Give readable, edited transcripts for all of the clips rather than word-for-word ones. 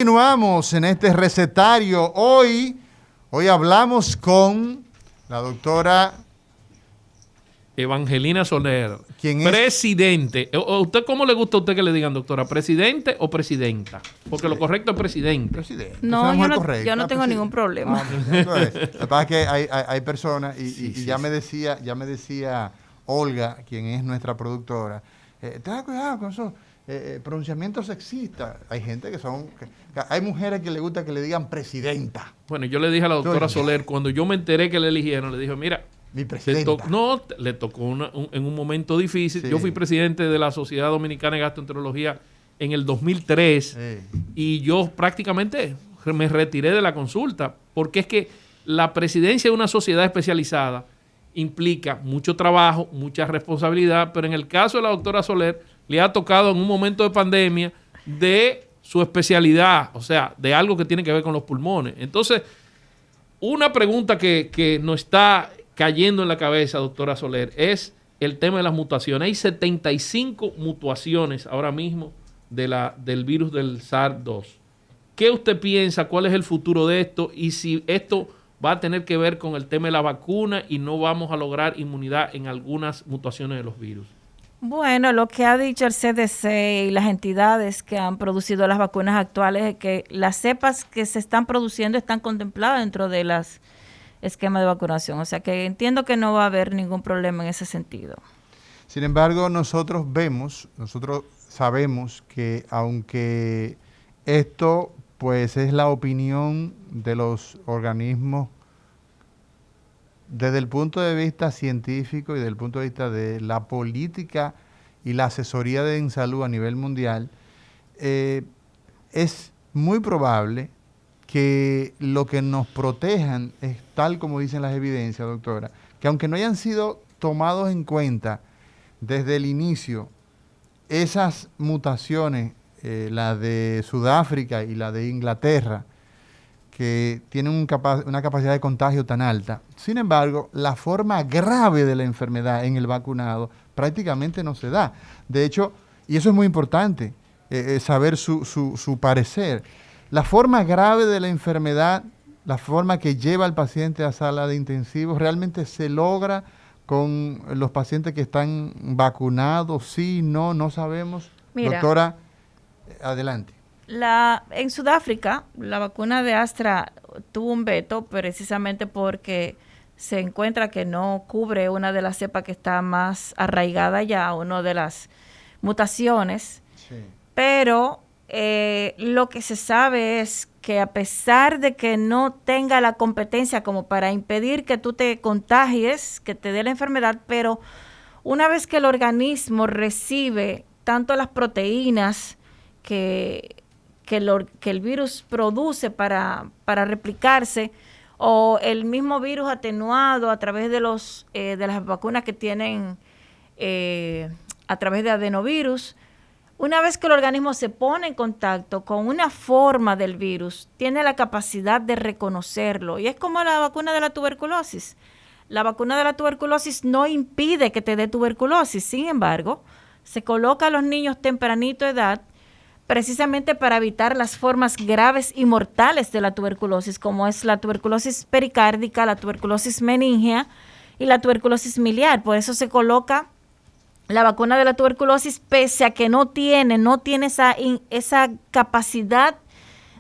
Continuamos en este recetario. Hoy hablamos con la doctora Evangelina Soler, ¿quién es? presidente. ¿Usted cómo le gusta a usted que le digan, doctora? ¿Presidente o presidenta? Porque lo correcto es presidente. Presidente. No, yo no tengo ningún problema. Entonces, lo que pasa es que hay personas y ya me decía Olga, quien es nuestra productora, ten cuidado con eso. Pronunciamiento sexista. Hay gente que hay mujeres que le gusta que le digan presidenta. Bueno, yo le dije a la doctora Soler, cuando yo me enteré que le eligieron, le dije, mira, mi presidenta. le tocó en un momento difícil. Sí. Yo fui presidente de la Sociedad Dominicana de Gastroenterología en el 2003 y yo prácticamente me retiré de la consulta, porque es que la presidencia de una sociedad especializada implica mucho trabajo, mucha responsabilidad, pero en el caso de la doctora Soler, le ha tocado en un momento de pandemia de su especialidad, o sea, de algo que tiene que ver con los pulmones. Entonces, una pregunta que nos está cayendo en la cabeza, doctora Soler, es el tema de las mutaciones. Hay 75 mutaciones ahora mismo del virus del SARS-2. ¿Qué usted piensa? ¿Cuál es el futuro de esto? Y si esto va a tener que ver con el tema de la vacuna y no vamos a lograr inmunidad en algunas mutaciones de los virus. Bueno, lo que ha dicho el CDC y las entidades que han producido las vacunas actuales es que las cepas que se están produciendo están contempladas dentro de los esquemas de vacunación. O sea que entiendo que no va a haber ningún problema en ese sentido. Sin embargo, nosotros sabemos que aunque esto pues es la opinión de los organismos desde el punto de vista científico y desde el punto de vista de la política y la asesoría en salud a nivel mundial, es muy probable que lo que nos protejan es tal como dicen las evidencias, doctora, que aunque no hayan sido tomados en cuenta desde el inicio esas mutaciones, la de Sudáfrica y la de Inglaterra, que tienen una capacidad de contagio tan alta. Sin embargo, la forma grave de la enfermedad en el vacunado prácticamente no se da. De hecho, y eso es muy importante, saber su parecer. La forma grave de la enfermedad, la forma que lleva al paciente a sala de intensivos, realmente se logra con los pacientes que están vacunados, sí, no sabemos. Mira, doctora, adelante. En Sudáfrica, la vacuna de Astra tuvo un veto precisamente porque se encuentra que no cubre una de las cepas que está más arraigada ya, una de las mutaciones. Sí. Pero lo que se sabe es que a pesar de que no tenga la competencia como para impedir que tú te contagies, que te dé la enfermedad, pero una vez que el organismo recibe tanto las proteínas que el virus produce para replicarse, o el mismo virus atenuado a través de las vacunas que tienen a través de adenovirus, una vez que el organismo se pone en contacto con una forma del virus, tiene la capacidad de reconocerlo. Y es como la vacuna de la tuberculosis. La vacuna de la tuberculosis no impide que te dé tuberculosis, sin embargo, se coloca a los niños tempranito de edad precisamente para evitar las formas graves y mortales de la tuberculosis, como es la tuberculosis pericárdica, la tuberculosis meningea y la tuberculosis miliar. Por eso se coloca la vacuna de la tuberculosis, pese a que no tiene esa capacidad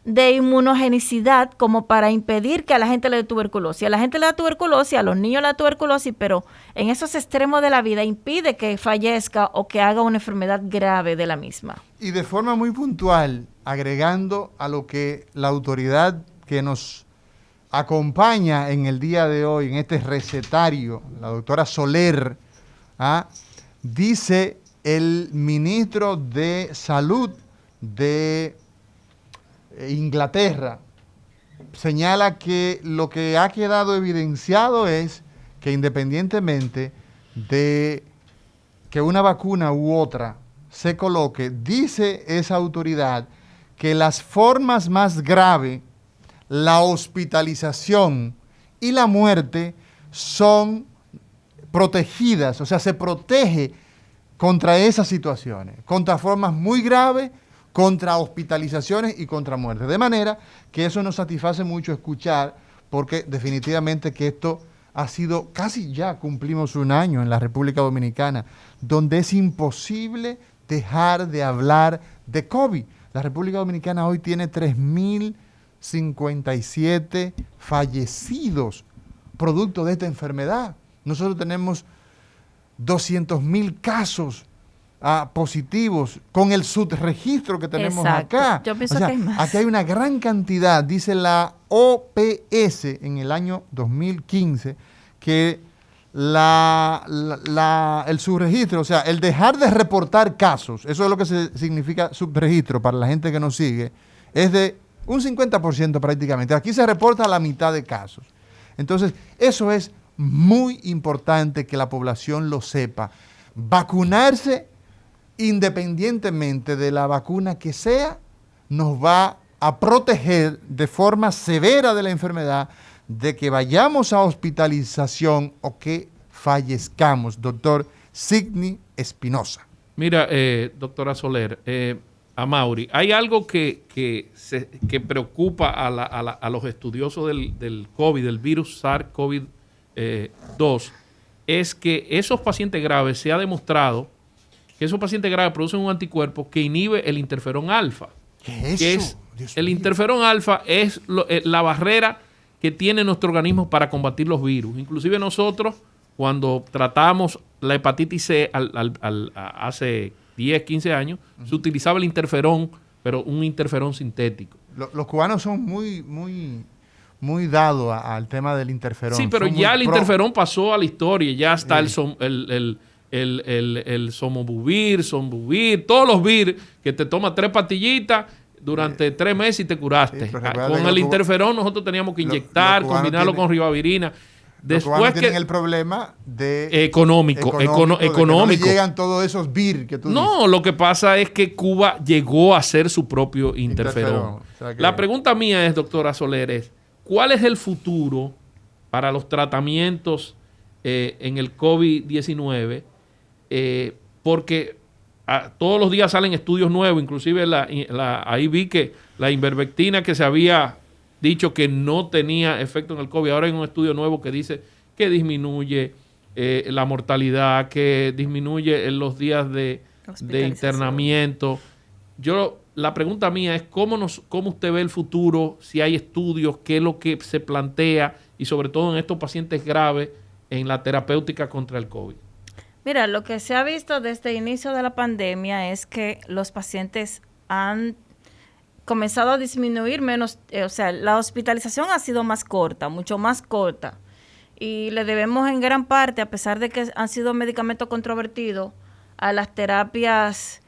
de inmunogenicidad como para impedir que a la gente le dé tuberculosis. A la gente le da tuberculosis, a los niños le da tuberculosis, pero en esos extremos de la vida impide que fallezca o que haga una enfermedad grave de la misma. Y de forma muy puntual, agregando a lo que la autoridad que nos acompaña en el día de hoy, en este recetario, la doctora Soler, dice el ministro de Salud de Inglaterra, señala que lo que ha quedado evidenciado es que independientemente de que una vacuna u otra se coloque, dice esa autoridad que las formas más graves, la hospitalización y la muerte son protegidas, o sea, se protege contra esas situaciones, contra formas muy graves, contra hospitalizaciones y contra muertes. De manera que eso nos satisface mucho escuchar, porque definitivamente que esto ha sido, casi ya cumplimos un año en la República Dominicana, donde es imposible dejar de hablar de COVID. La República Dominicana hoy tiene 3.057 fallecidos producto de esta enfermedad. Nosotros tenemos 200.000 casos positivos con el subregistro que tenemos acá. Yo pienso que hay más. Aquí hay una gran cantidad, dice la OPS en el año 2015, que el subregistro, o sea, el dejar de reportar casos, eso es lo que significa subregistro para la gente que nos sigue, es de un 50% prácticamente. Aquí se reporta la mitad de casos. Entonces, eso es muy importante que la población lo sepa. Vacunarse, independientemente de la vacuna que sea, nos va a proteger de forma severa de la enfermedad, de que vayamos a hospitalización o que fallezcamos. Doctor Sidney Espinosa. Mira, doctora Soler, a Mauri, hay algo que preocupa a los estudiosos del COVID, del virus SARS-CoV-2, es que esos pacientes graves, se ha demostrado que esos pacientes graves producen un anticuerpo que inhibe el interferón alfa. ¿Qué es eso? El interferón alfa es la barrera que tiene nuestro organismo para combatir los virus. Inclusive nosotros, cuando tratamos la hepatitis C hace 10, 15 años, se utilizaba el interferón, pero un interferón sintético. Los cubanos son muy dados al tema del interferón. Sí, pero ya el interferón pasó a la historia. Ya está el Somobuvir, todos los vir que te tomas 3 pastillitas durante 3 meses y te curaste. Con el interferón nosotros teníamos que inyectar, combinarlo con ribavirina. Después tienen el problema de económico. No llegan todos esos vir que tú dices. Lo que pasa es que Cuba llegó a hacer su propio interferón. O sea que... La pregunta mía es, doctora Soler, es ¿cuál es el futuro para los tratamientos en el COVID-19? Porque todos los días salen estudios nuevos, inclusive ahí vi que la ivermectina que se había dicho que no tenía efecto en el COVID, ahora hay un estudio nuevo que dice que disminuye la mortalidad, que disminuye los días de internamiento. La pregunta mía es ¿cómo usted ve el futuro? Si hay estudios, qué es lo que se plantea y sobre todo en estos pacientes graves en la terapéutica contra el COVID. Mira, lo que se ha visto desde el inicio de la pandemia es que los pacientes han comenzado a disminuir menos, o sea, la hospitalización ha sido más corta, mucho más corta. Y le debemos en gran parte, a pesar de que han sido medicamentos controvertidos, a las terapias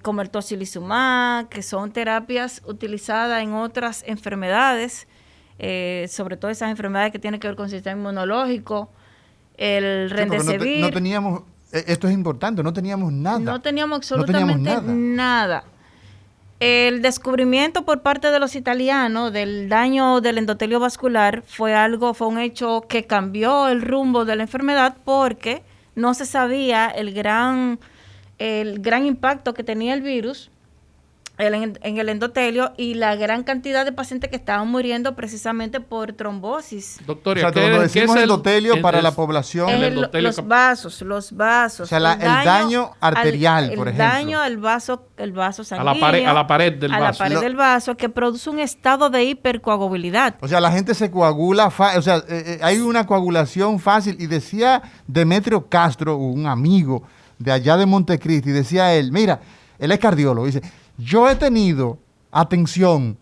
como el tocilizumab, que son terapias utilizadas en otras enfermedades, sobre todo esas enfermedades que tienen que ver con el sistema inmunológico, el Remdesivir. No teníamos, esto es importante, no teníamos nada. No teníamos absolutamente nada. El descubrimiento por parte de los italianos del daño del endotelio vascular fue un hecho que cambió el rumbo de la enfermedad porque no se sabía el gran impacto que tenía el virus en el endotelio y la gran cantidad de pacientes que estaban muriendo precisamente por trombosis. Doctora, o sea, cuando decimos endotelio para la población... Los vasos. O sea, el daño arterial, por ejemplo. El daño al vaso sanguíneo. A la pared del vaso. A la pared del vaso, que produce un estado de hipercoagulabilidad. O sea, la gente se coagula, hay una coagulación fácil. Y decía Demetrio Castro, un amigo de allá de Montecristi, decía él, mira, él es cardiólogo, dice... Yo he tenido, atención,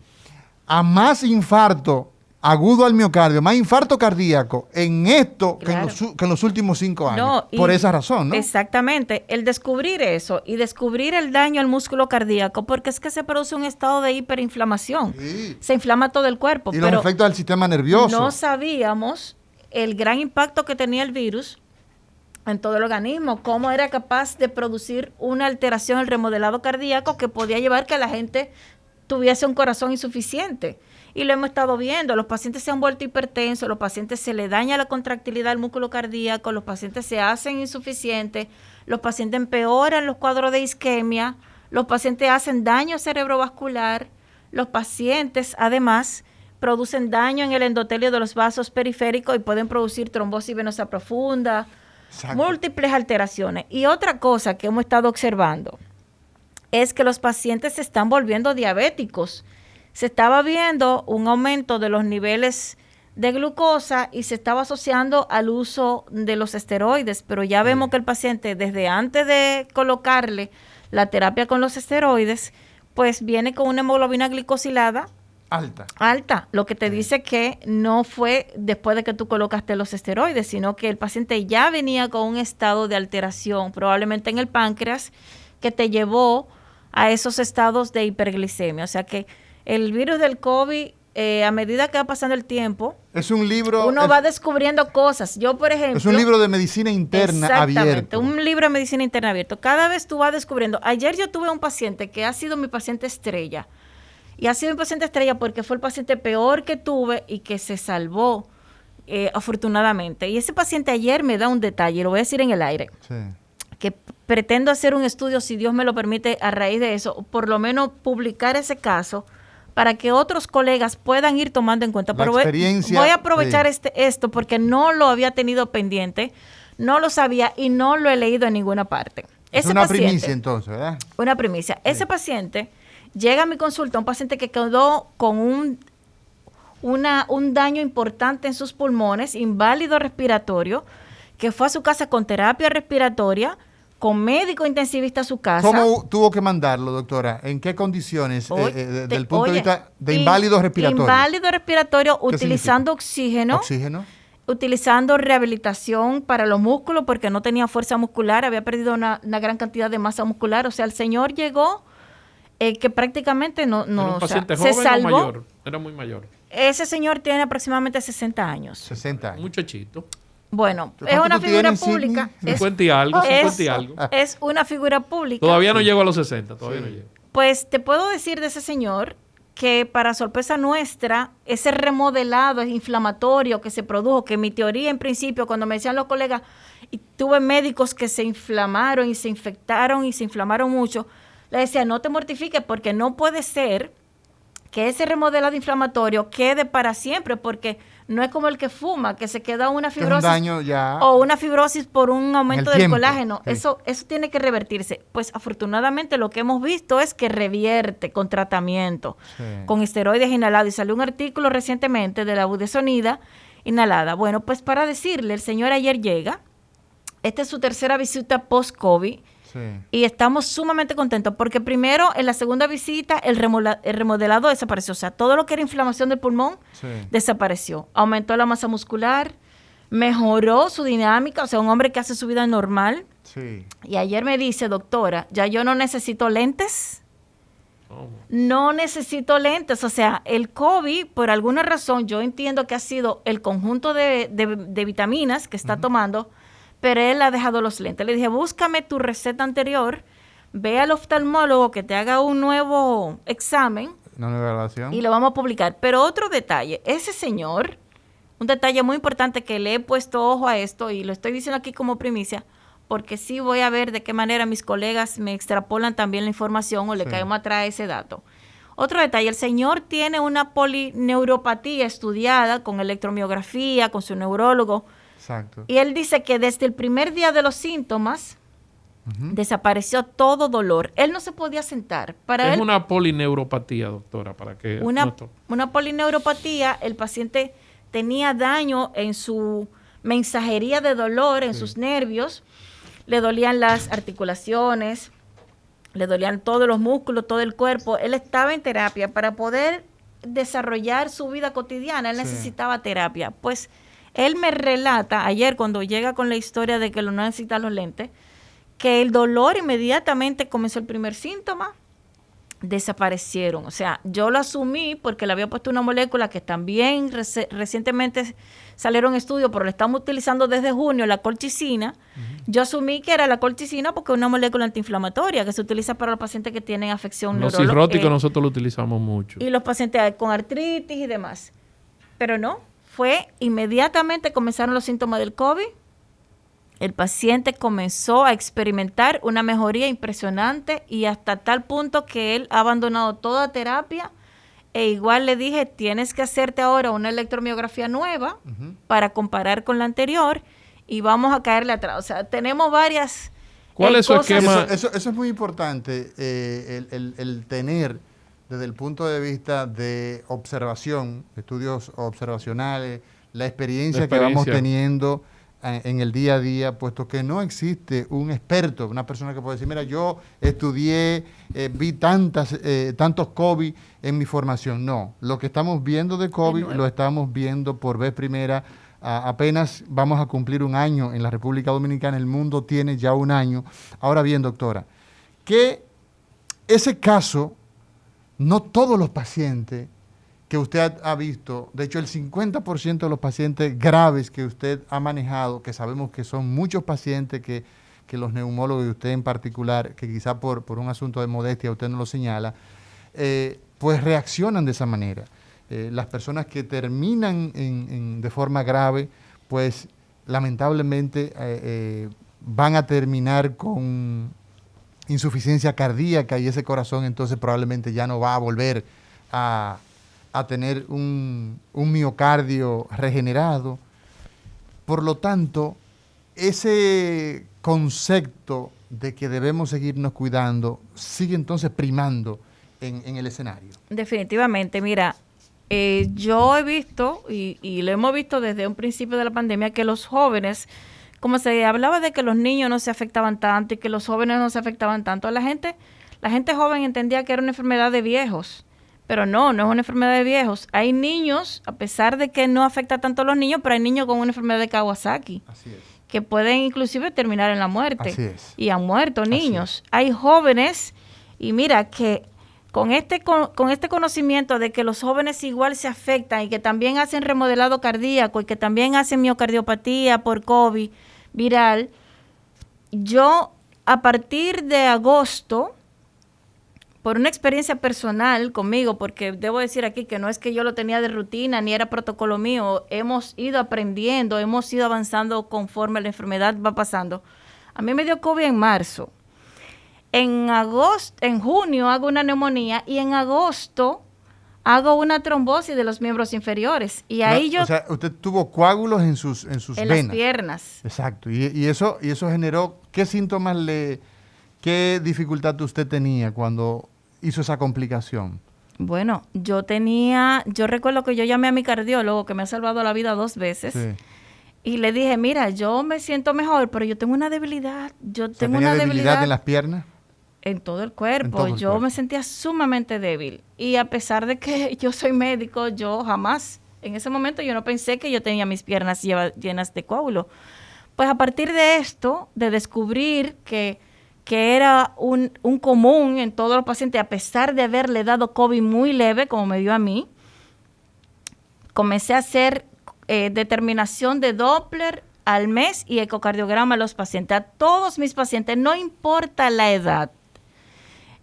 a más infarto agudo al miocardio, más infarto cardíaco en esto claro. que en los últimos 5 años. Por esa razón, ¿no? Exactamente. El descubrir eso y descubrir el daño al músculo cardíaco, porque es que se produce un estado de hiperinflamación. Sí. Se inflama todo el cuerpo. Y los efectos del sistema nervioso. No sabíamos el gran impacto que tenía el virus en todo el organismo, cómo era capaz de producir una alteración, el remodelado cardíaco que podía llevar que la gente tuviese un corazón insuficiente. Y lo hemos estado viendo, los pacientes se han vuelto hipertensos, los pacientes se les daña la contractilidad del músculo cardíaco, los pacientes se hacen insuficientes, los pacientes empeoran los cuadros de isquemia, los pacientes hacen daño cerebrovascular, los pacientes además producen daño en el endotelio de los vasos periféricos y pueden producir trombosis venosa profunda, múltiples alteraciones. Y otra cosa que hemos estado observando es que los pacientes se están volviendo diabéticos. Se estaba viendo un aumento de los niveles de glucosa y se estaba asociando al uso de los esteroides, pero ya vemos que el paciente, desde antes de colocarle la terapia con los esteroides, pues viene con una hemoglobina glicosilada alta, lo que te dice que no fue después de que tú colocaste los esteroides, sino que el paciente ya venía con un estado de alteración, probablemente en el páncreas, que te llevó a esos estados de hiperglicemia. O sea que el virus del COVID, a medida que va pasando el tiempo, es un libro, uno va descubriendo cosas. Yo, por ejemplo... Es un libro de medicina interna abierto. Un libro de medicina interna abierto. Cada vez tú vas descubriendo. Ayer yo tuve un paciente que ha sido mi paciente estrella. Y ha sido mi paciente estrella porque fue el paciente peor que tuve y que se salvó, afortunadamente. Y ese paciente ayer me da un detalle, lo voy a decir en el aire. Sí. Que pretendo hacer un estudio, si Dios me lo permite, a raíz de eso, por lo menos publicar ese caso, para que otros colegas puedan ir tomando en cuenta. Pero voy a aprovechar esto porque no lo había tenido pendiente, no lo sabía y no lo he leído en ninguna parte. Es una primicia entonces, ¿verdad? Una primicia. Sí. Ese paciente llega a mi consulta, un paciente que quedó con un daño importante en sus pulmones, inválido respiratorio, que fue a su casa con terapia respiratoria, con médico intensivista a su casa. ¿Cómo tuvo que mandarlo, doctora? ¿En qué condiciones? Desde el punto de vista de inválido respiratorio. Inválido respiratorio, utilizando oxígeno. Utilizando rehabilitación para los músculos porque no tenía fuerza muscular, había perdido una gran cantidad de masa muscular. O sea, el señor llegó que prácticamente no ¿Era un paciente joven se salvó. O mayor? Era muy mayor. Ese señor tiene aproximadamente 60 años. 60 años. Muchachito. Bueno, es una figura pública. 50 y algo. Es una figura pública. Todavía no llego a los 60, todavía no llego. Pues te puedo decir de ese señor que para sorpresa nuestra, ese remodelado inflamatorio que se produjo, que mi teoría en principio, cuando me decían los colegas, y tuve médicos que se inflamaron y se infectaron y se inflamaron mucho, le decía, no te mortifiques porque no puede ser que ese remodelado inflamatorio quede para siempre, porque no es como el que fuma, que se queda una fibrosis o una fibrosis por un aumento del colágeno. Sí. Eso tiene que revertirse. Pues afortunadamente lo que hemos visto es que revierte con tratamiento, con esteroides inhalados. Y salió un artículo recientemente de la budesonida inhalada. Bueno, pues para decirle, el señor ayer llega, esta es su tercera visita post-COVID, y estamos sumamente contentos porque primero en la segunda visita el remodelado desapareció, o sea, todo lo que era inflamación del pulmón desapareció, aumentó la masa muscular, mejoró su dinámica, o sea, un hombre que hace su vida normal. Y ayer me dice, doctora, ya yo no necesito lentes. No necesito lentes, o sea, el COVID, por alguna razón, yo entiendo que ha sido el conjunto de vitaminas que está tomando, pero él ha dejado los lentes. Le dije, búscame tu receta anterior, ve al oftalmólogo que te haga un nuevo examen y lo vamos a publicar. Pero otro detalle, ese señor, un detalle muy importante que le he puesto ojo a esto y lo estoy diciendo aquí como primicia, porque sí voy a ver de qué manera mis colegas me extrapolan también la información o le caemos atrás ese dato. Otro detalle, el señor tiene una polineuropatía estudiada con electromiografía, con su neurólogo. Exacto. Y él dice que desde el primer día de los síntomas desapareció todo dolor. Él no se podía sentar. Es una polineuropatía, doctora, para que... Una polineuropatía, el paciente tenía daño en su mensajería de dolor, en sus nervios, le dolían las articulaciones, le dolían todos los músculos, todo el cuerpo. Él estaba en terapia para poder desarrollar su vida cotidiana. Él necesitaba terapia. Pues él me relata ayer cuando llega con la historia de que no necesita los lentes, que el dolor inmediatamente comenzó el primer síntoma, desaparecieron. O sea, yo lo asumí porque le había puesto una molécula que también recientemente salieron estudios, pero la estamos utilizando desde junio, la colchicina. Yo asumí que era la colchicina porque es una molécula antiinflamatoria que se utiliza para los pacientes que tienen afección neurológica. Los cirróticos nosotros lo utilizamos mucho. Y los pacientes con artritis y demás. Pero no, fue inmediatamente comenzaron los síntomas del COVID. el paciente comenzó a experimentar una mejoría impresionante y hasta tal punto que él ha abandonado toda terapia e igual le dije, tienes que hacerte ahora una electromiografía nueva para comparar con la anterior y vamos a caerle atrás. O sea, tenemos varias ¿Cuál es su cosas. esquema? Eso es muy importante, el tener desde el punto de vista de observación, estudios observacionales, la experiencia que vamos teniendo en el día a día, puesto que no existe un experto, una persona que puede decir, mira, yo estudié, vi tantos COVID en mi formación. No, lo que estamos viendo de COVID lo estamos viendo por vez primera. Apenas vamos a cumplir un año en la República Dominicana, el mundo tiene ya un año. Ahora bien, doctora, que ese caso, no todos los pacientes que usted ha visto, de hecho el 50% de los pacientes graves que usted ha manejado, que sabemos que son muchos pacientes que los neumólogos y usted en particular, que quizá por un asunto de modestia usted no lo señala, pues reaccionan de esa manera. Las personas que terminan de forma grave, pues lamentablemente van a terminar con insuficiencia cardíaca y ese corazón entonces probablemente ya no va a volver a tener un miocardio regenerado. Por lo tanto, ese concepto de que debemos seguirnos cuidando sigue entonces primando en el escenario. Definitivamente, mira, yo he visto, y lo hemos visto desde un principio de la pandemia, que los jóvenes, como se hablaba de que los niños no se afectaban tanto y que los jóvenes no se afectaban tanto, la gente joven entendía que era una enfermedad de viejos, pero no es una enfermedad de viejos. Hay niños, a pesar de que no afecta tanto a los niños, pero hay niños con una enfermedad de Kawasaki. Así es. Que pueden inclusive terminar en la muerte. Así es. Y han muerto niños. Hay jóvenes, y mira que con este conocimiento de que los jóvenes igual se afectan y que también hacen remodelado cardíaco y que también hacen miocardiopatía por COVID viral, yo a partir de agosto, por una experiencia personal conmigo, porque debo decir aquí que no es que yo lo tenía de rutina ni era protocolo mío, hemos ido aprendiendo, hemos ido avanzando conforme la enfermedad va pasando. A mí me dio COVID en marzo. En junio hago una neumonía y en agosto hago una trombosis de los miembros inferiores. Y ahí O sea, usted tuvo coágulos en sus en venas. las piernas. Exacto. Y eso generó, ¿qué síntomas qué dificultad usted tenía cuando hizo esa complicación? Bueno, yo recuerdo que yo llamé a mi cardiólogo, que me ha salvado la vida 2 veces. Sí. Y le dije, mira, yo me siento mejor, pero yo tengo una debilidad. ¿Tenía debilidad en las piernas? En todo el cuerpo. Yo me sentía sumamente débil. Y a pesar de que yo soy médico, yo jamás, en ese momento yo no pensé que yo tenía mis piernas llenas de coágulos. Pues a partir de esto, de descubrir que era un común en todos los pacientes, a pesar de haberle dado COVID muy leve, como me dio a mí, comencé a hacer determinación de Doppler al mes y ecocardiograma a los pacientes, a todos mis pacientes, no importa la edad.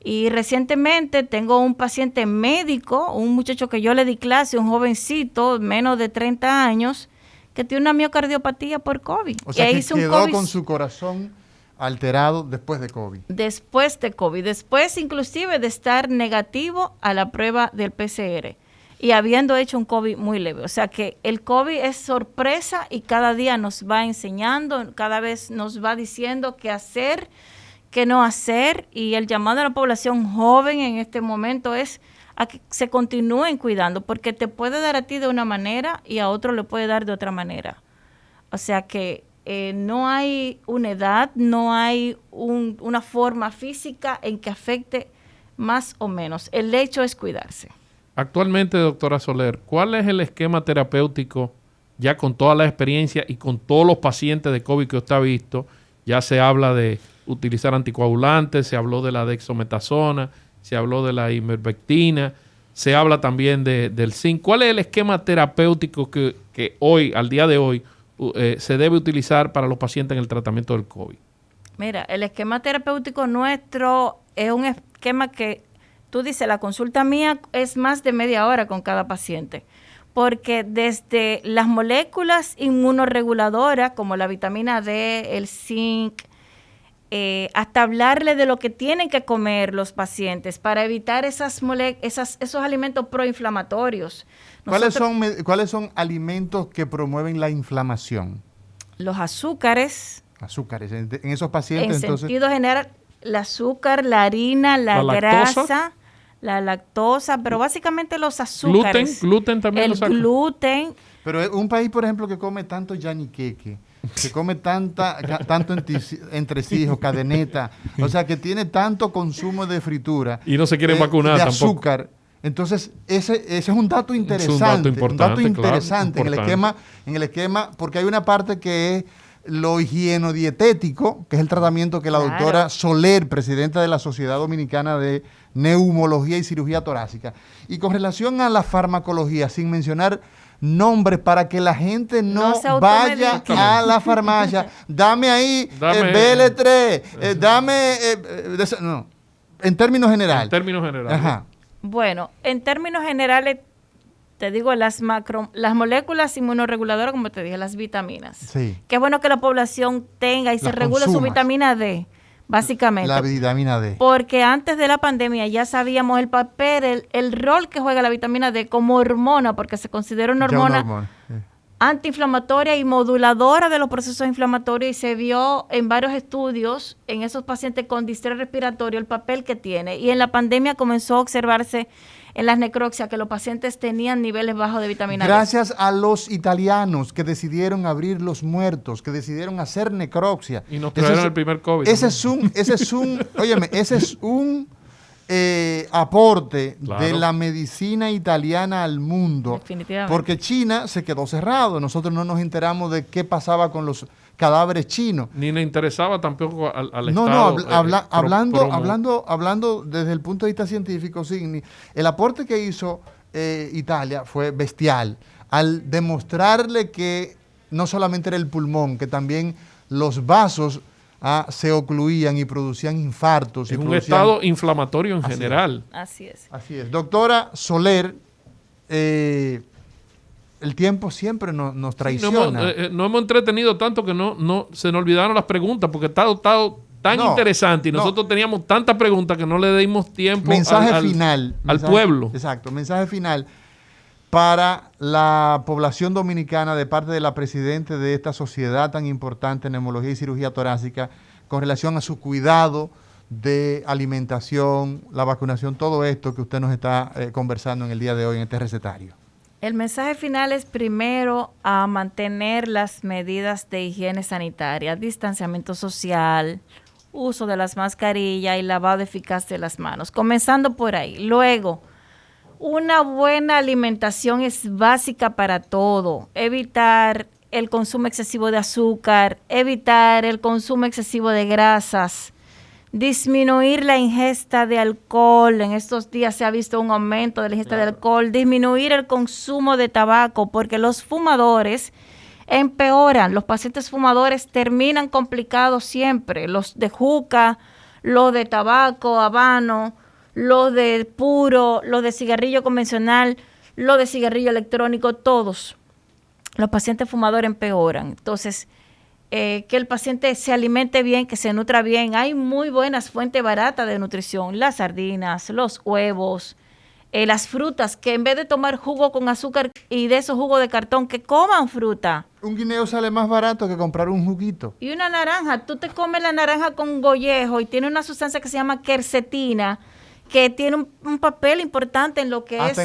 Y recientemente tengo un paciente médico, un muchacho que yo le di clase, un jovencito, menos de 30 años, que tiene una miocardiopatía por COVID. O sea, que quedó con su corazón alterado después de COVID. Después de COVID, después inclusive de estar negativo a la prueba del PCR y habiendo hecho un COVID muy leve. O sea que el COVID es sorpresa y cada día nos va enseñando, cada vez nos va diciendo qué hacer, qué no hacer, y el llamado a la población joven en este momento es a que se continúen cuidando, porque te puede dar a ti de una manera y a otro le puede dar de otra manera. O sea que no hay una edad, no hay una forma física en que afecte más o menos. El hecho es cuidarse. Actualmente, doctora Soler, ¿cuál es el esquema terapéutico ya con toda la experiencia y con todos los pacientes de COVID que usted ha visto? Ya se habla de utilizar anticoagulantes, se habló de la dexametasona, se habló de la ivermectina, se habla también del zinc. ¿Cuál es el esquema terapéutico que hoy, al día de hoy, se debe utilizar para los pacientes en el tratamiento del COVID? Mira, el esquema terapéutico nuestro es un esquema que, tú dices, la consulta mía es más de media hora con cada paciente, porque desde las moléculas inmunorreguladoras, como la vitamina D, el zinc, hasta hablarle de lo que tienen que comer los pacientes para evitar esos alimentos proinflamatorios. ¿Cuáles son alimentos que promueven la inflamación? Los azúcares. Azúcares, en esos pacientes. En sentido general, el azúcar, la harina, la grasa, la lactosa, pero básicamente los azúcares. Gluten también lo saca. El gluten. Pero un país, por ejemplo, que come tanto yaniqueque, que come tanto entresijos, cadeneta, o sea, que tiene tanto consumo de fritura. Y no se quieren vacunar de tampoco. azúcar. Entonces, ese es un dato interesante. Es un dato importante, claro, en el esquema, porque hay una parte que es lo higienodietético, que es el tratamiento que la doctora Soler, presidenta de la Sociedad Dominicana de Neumología y Cirugía Torácica. Y con relación a la farmacología, sin mencionar nombres para que la gente no vaya a la farmacia, dame ahí BL3, no, en términos generales. En términos generales. Ajá. Bueno, en términos generales, te digo, las moléculas inmunorreguladoras, como te dije, las vitaminas. Sí. Qué bueno que la población tenga y se regule su vitamina D, básicamente. La vitamina D. Porque antes de la pandemia ya sabíamos el papel, el rol que juega la vitamina D como hormona, porque se considera una hormona antiinflamatoria y moduladora de los procesos inflamatorios, y se vio en varios estudios en esos pacientes con distrés respiratorio el papel que tiene. Y en la pandemia comenzó a observarse en las necropsias que los pacientes tenían niveles bajos de vitamina D. Gracias a los italianos que decidieron abrir los muertos, que decidieron hacer necropsia. Y nos trajeron el primer COVID. Ese es un aporte de la medicina italiana al mundo. Definitivamente. Porque China se quedó cerrado. Nosotros no nos enteramos de qué pasaba con los cadáveres chinos. Ni le interesaba tampoco al Estado. Hablando desde el punto de vista científico, sí, el aporte que hizo Italia fue bestial al demostrarle que no solamente era el pulmón, que también los vasos se ocluían y producían infartos. Es un estado inflamatorio en general. Así es. Así es. Doctora Soler, el tiempo siempre nos traiciona. No hemos entretenido tanto que no se nos olvidaron las preguntas, porque está tan interesante y nosotros teníamos tantas preguntas que no le dimos tiempo al pueblo. Exacto, mensaje final para la población dominicana de parte de la presidenta de esta sociedad tan importante en neumología y cirugía torácica con relación a su cuidado de alimentación, la vacunación, todo esto que usted nos está conversando en el día de hoy en este recetario. El mensaje final es primero a mantener las medidas de higiene sanitaria, distanciamiento social, uso de las mascarillas y lavado eficaz de las manos, comenzando por ahí. Luego, una buena alimentación es básica para todo. Evitar el consumo excesivo de azúcar, evitar el consumo excesivo de grasas, disminuir la ingesta de alcohol. En estos días se ha visto un aumento de la ingesta de alcohol. Disminuir el consumo de tabaco, porque los fumadores empeoran. Los pacientes fumadores terminan complicados siempre. Los de juca, los de tabaco, habano, los de puro, los de cigarrillo convencional, los de cigarrillo electrónico, todos los pacientes fumadores empeoran. Entonces, que el paciente se alimente bien, que se nutra bien. Hay muy buenas fuentes baratas de nutrición, las sardinas, los huevos, las frutas, que en vez de tomar jugo con azúcar y de esos jugos de cartón, que coman fruta. Un guineo sale más barato que comprar un juguito. Y una naranja, tú te comes la naranja con gollejo y tiene una sustancia que se llama quercetina, que tiene un papel importante en lo que es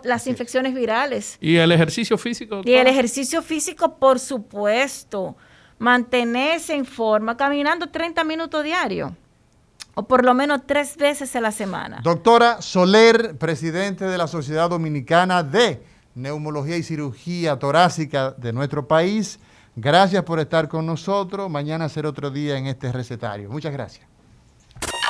las infecciones virales. ¿Y el ejercicio físico? Y el ejercicio físico, por supuesto. Mantenerse en forma, caminando 30 minutos diarios, o por lo menos 3 veces a la semana. Doctora Soler, presidente de la Sociedad Dominicana de Neumología y Cirugía Torácica de nuestro país, gracias por estar con nosotros. Mañana será otro día en este recetario. Muchas gracias.